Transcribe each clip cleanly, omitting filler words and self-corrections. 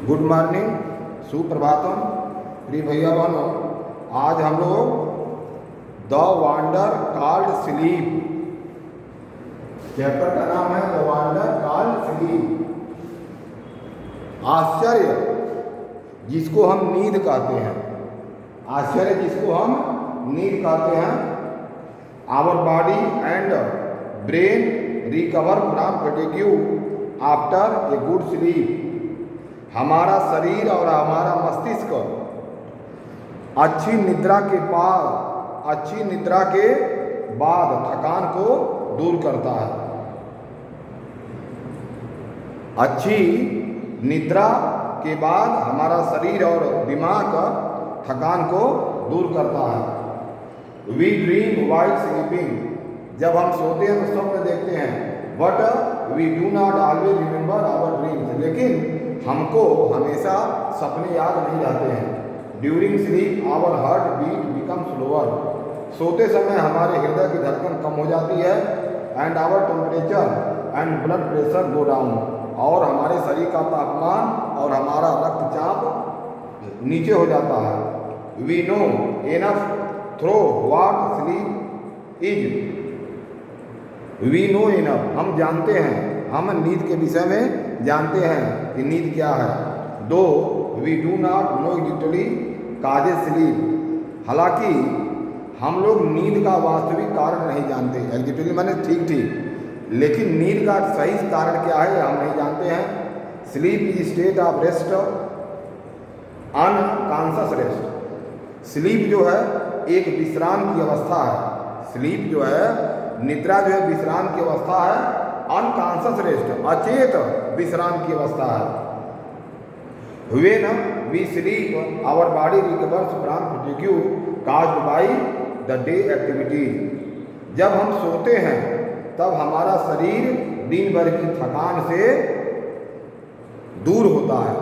Good morning, Suprabhatam प्रिय भैया बहनों। आज हम लोग the wonder called sleep chapter का नाम है द वंडर कॉल्ड स्लीप। आश्चर्य जिसको हम नींद कहते हैं, आश्चर्य जिसको हम नींद कहते हैं। Our body and brain recover from fatigue after a good sleep. हमारा शरीर और हमारा मस्तिष्क अच्छी निद्रा के बाद थकान को दूर करता है। अच्छी निद्रा के बाद हमारा शरीर और दिमाग थकान को दूर करता है। We dream while sleeping. जब हम सोते हैं तो स्वप्न देखते हैं। But we do not always remember our dreams. लेकिन हमको हमेशा सपने याद नहीं रहते हैं। During sleep our heart beat become slower. सोते समय हमारे हृदय की धड़कन कम हो जाती है। And our temperature and blood pressure go down. और हमारे शरीर का तापमान और हमारा रक्तचाप नीचे हो जाता है। We know enough through what sleep is. We know enough, हम जानते हैं, हम नींद के विषय में जानते हैं कि नींद क्या है। Though we do not know detailed causes sleep. हालांकि हम लोग नींद का वास्तविक कारण नहीं जानते। डिटेली माने ठीक, लेकिन नींद का सही कारण क्या है हम नहीं जानते हैं। Sleep is state of rest, unconscious rest. Sleep जो है एक विश्राम की अवस्था है। स्लीप जो है, निद्रा जो है विश्राम की अवस्था है। अनकॉन्शियस रेस्ट, अचेत विश्राम की अवस्था है। When we sleep our body recovers from fatigue caused by the day activity. जब हम सोते हैं तब हमारा शरीर दिन भर की थकान से दूर होता है।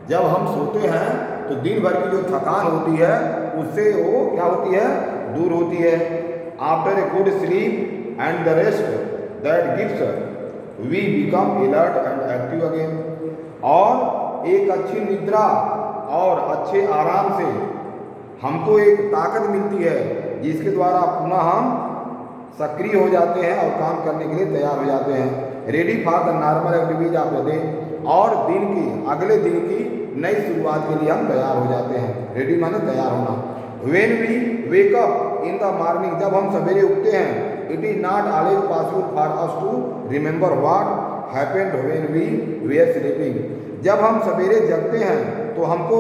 जब हम सोते हैं तो दिन भर की जो थकान होती है उससे वो क्या होती है, दूर होती है। After a good sleep and the rest that gives we become alert and active again. और एक अच्छी निद्रा और अच्छे आराम से हमको एक ताकत मिलती है जिसके द्वारा पुनः हम सक्रिय हो जाते हैं और काम करने के लिए तैयार हो जाते हैं। Ready for the normal activities of the day. और दिन की अगले दिन की नई शुरुआत के लिए हम तैयार हो जाते हैं। रेडी माने तैयार होना। When we wake up in the morning, जब हम सवेरे उठते हैं, it is not always possible for us to remember what happened when we were sleeping. जब हम सवेरे जगते हैं तो हमको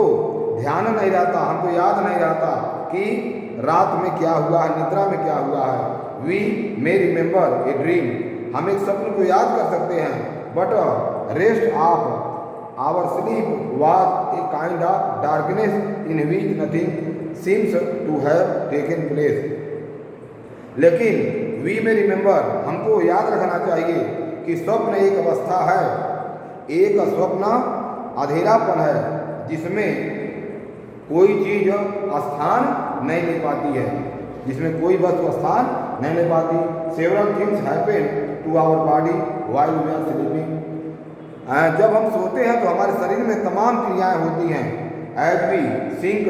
ध्यान नहीं रहता, हमको याद नहीं रहता कि रात में क्या हुआ है, निद्रा में क्या हुआ है। We may remember a dream. हम एक स्वप्न को याद कर सकते हैं। But rest of our sleep was a kind of darkness in which nothing seems to have taken place. लेकिन वी में रिमेंबर, हमको याद रखना चाहिए कि स्वप्न एक अवस्था है, एक स्वप्न अधेरापन है जिसमें कोई चीज स्थान नहीं ले पाती है, जिसमें कोई वस्तु स्थान नहीं ले पाती। Several things happen to our body while we are sleeping. जब हम सोते हैं तो हमारे शरीर में तमाम क्रियाएं होती हैं। As we sink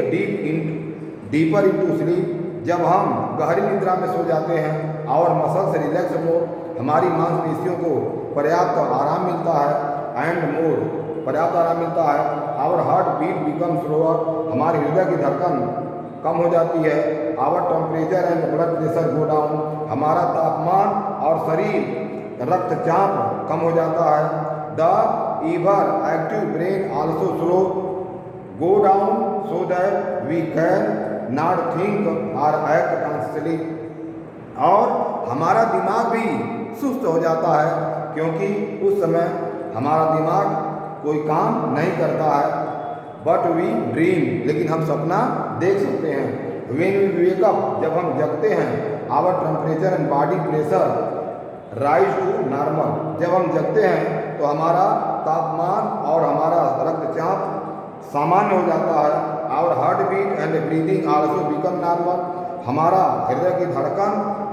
deeper into sleep, जब हम गहरी निद्रा में सो जाते हैं, आवर मसल्स रिलैक्स मोर, हमारी मांसपेशियों को पर्याप्त आराम मिलता है। एंड मोर, पर्याप्त आराम मिलता है। Our heart beat become slower, हमारे हृदय की धड़कन कम हो जाती है। Our temperature and blood pressure go down, हमारा तापमान और शरीर रक्तचाप कम हो जाता है। The ever active brain also slow go down so that we can not think or act consciously. और हमारा दिमाग भी सुस्त हो जाता है क्योंकि उस समय हमारा दिमाग कोई काम नहीं करता है। बट वी ड्रीम, लेकिन हम सपना देख सकते हैं। व्हेन वी वेक अप, जब हम जगते हैं, our temperature and body pressure rise to normal. जब हम जगते हैं तो हमारा तापमान और हमारा रक्तचाप सामान्य हो जाता है। Our heart beat and breathing also become normal, हमारा हृदय की धड़कन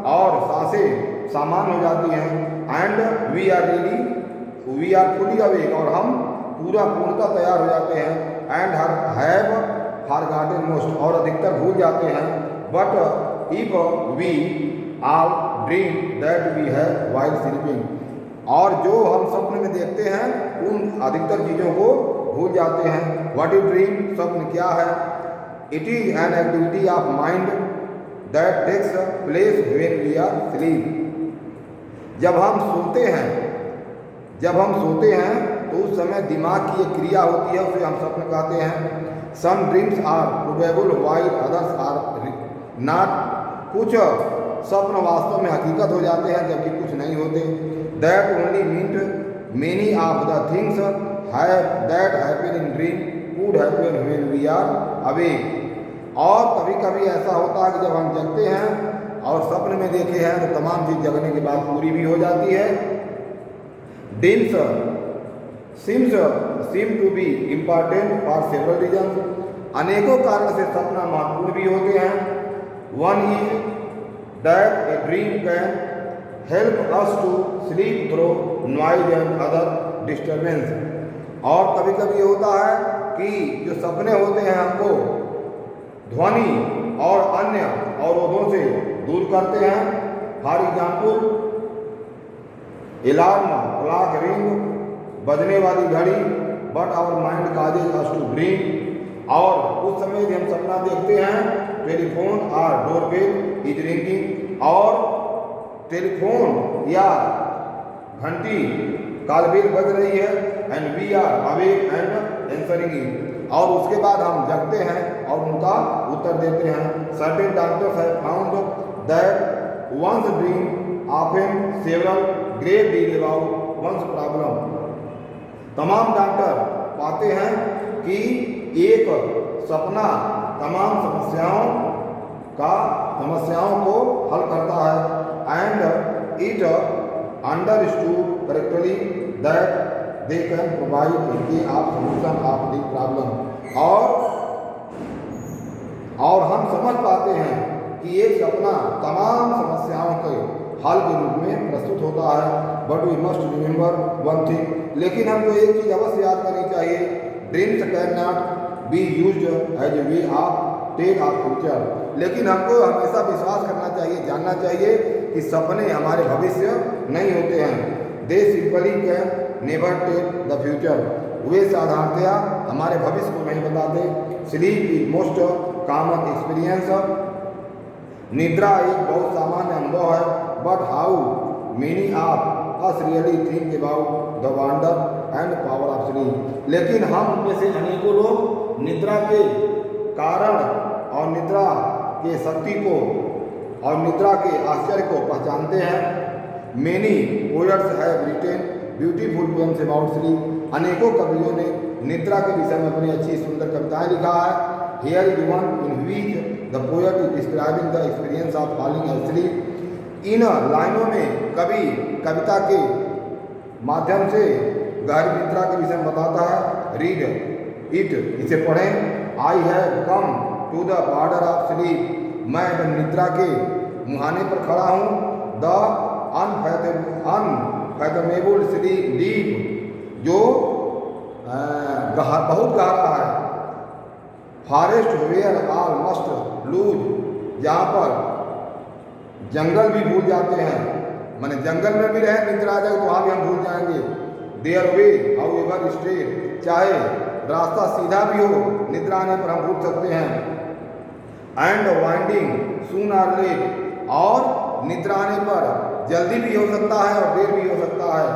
और सांसें सामान्य हो जाती हैं। And we are fully awake, और हम पूर्णतः तैयार हो जाते हैं, एंड हैव फॉरगॉटन मोस्ट, और अधिकतर भूल जाते हैं, but if we are dream that we have while sleeping, और जो हम स्वप्न में देखते हैं उन अधिकतर चीज़ों को भूल जाते हैं। व्हाट इज ड्रीम, स्वप्न क्या है? It is an activity of mind that takes place when we are sleep. जब हम सोते हैं तो उस समय दिमाग की एक क्रिया होती है, उसे हम स्वप्न कहते हैं। Some dreams are probable while others are not, कुछ स्वप्न वास्तव में हकीकत हो जाते हैं जबकि कुछ नहीं होते। That only meant many of the things that happen in dream could happen when we are awake. और कभी कभी ऐसा होता है कि जब हम जगते हैं और स्वप्न में देखे हैं तो तमाम चीज़ जगने के बाद पूरी भी हो जाती है। Dreams seem to be important for several reasons, अनेकों कारण से सपना महत्वपूर्ण भी होते हैं। One is that a dream can help us to sleep through noise and other disturbance, और कभी कभी ये होता है कि जो सपने होते हैं हमको ध्वनि और अन्य अवरोधों से दूर करते हैं। For example, alarm clock ring, बजने वाली घड़ी, but our mind causes us to dream, और उस समय जब हम सपना देखते हैं telephone or doorbell is ringing, और टेलीफोन या घंटी कॉलबेल बज रही है, and we are awake and answering it, और उसके बाद हम जगते हैं और उनका उत्तर देते हैं। Certain doctors have found that one's dream often several grave deal about one's problem, तमाम डॉक्टर पाते हैं कि एक सपना तमाम समस्याओं को हल करता है, and it understood correctly that they can provide the solution of the problem, और हम समझ पाते हैं कि एक सपना तमाम समस्याओं के हल के रूप में प्रस्तुत होता है। But we must remember one thing, लेकिन हमको एक चीज़ अवश्य याद करनी चाहिए, dreams can not be used as a way of take of future, लेकिन हमको हमेशा विश्वास करना चाहिए, जानना चाहिए कि सपने हमारे भविष्य नहीं होते हैं। They simply can never take the future, वे साधारणतया हमारे भविष्य को नहीं बताते। Sleep is most common experience, निद्रा एक बहुत सामान्य अनुभव है। But how many of us really think about the wonder and power of sleep, लेकिन हम उनमें से अनेकों लोग निद्रा के कारण और निद्रा के शक्ति को और निद्रा के आश्चर्य को पहचानते हैं। Many poets have written beautiful poems about sleep, अनेकों कवियों ने निद्रा के विषय में अपनी अच्छी सुंदर कविताएं लिखा है। Here is one in which the poet is describing the experience of falling asleep, इन लाइनों में कवि कविता के माध्यम से गहरी निद्रा के विषय में बताता है। रीड इट, इसे पढ़ें। I have come to the border of sleep, मैं निद्रा के मुहाने पर खड़ा हूँ। द अनफैथमेबल स्लीप डीप, जो बहुत गहरा है। Forest where all must lose, जहाँ पर जंगल भी भूल जाते हैं, माने जंगल में भी रहे निद्रा आ जाए तो वहाँ भी हम भूल जाएंगे। Their way how ever straight, चाहे रास्ता सीधा भी हो निद्रा आने पर हम भूल सकते हैं। And winding soon or late, और निद्रा आने पर जल्दी भी हो सकता है और देर भी हो सकता है।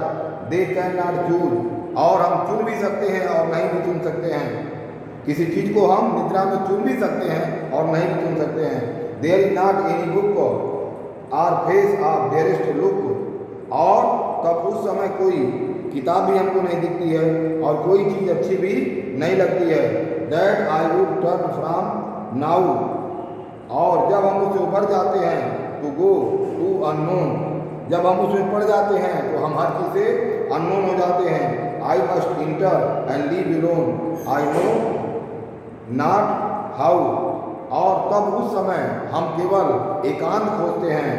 दे कैन नॉट चूज, और हम चुन भी सकते हैं और नहीं भी चुन सकते हैं। किसी चीज़ को हम निद्रा में चुन भी सकते हैं और नहीं भी चुन सकते हैं। There is not any book or face of dearest look, और तब उस समय कोई किताब भी हमको नहीं दिखती है और कोई चीज़ अच्छी भी नहीं लगती है। That I would turn from now, और जब हम उससे ऊपर जाते हैं तो गो टू अननोन, जब हम उसमें पड़ जाते हैं तो हम हर चीज़ से अननोन हो जाते हैं। I must enter and leave alone, I know not how, और तब उस समय हम केवल एकांत खोजते हैं,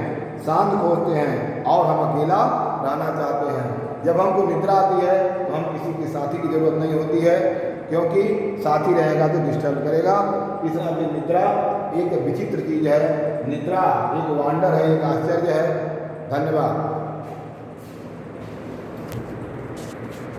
शांत खोजते हैं, और हम अकेला रहना चाहते हैं। जब हमको निद्रा आती है तो हम किसी के साथी की ज़रूरत नहीं होती है, क्योंकि साथी रहेगा तो डिस्टर्ब करेगा। इसलिए निद्रा एक विचित्र चीज़ है, निद्रा एक वंडर है, एक आश्चर्य है। धन्यवाद।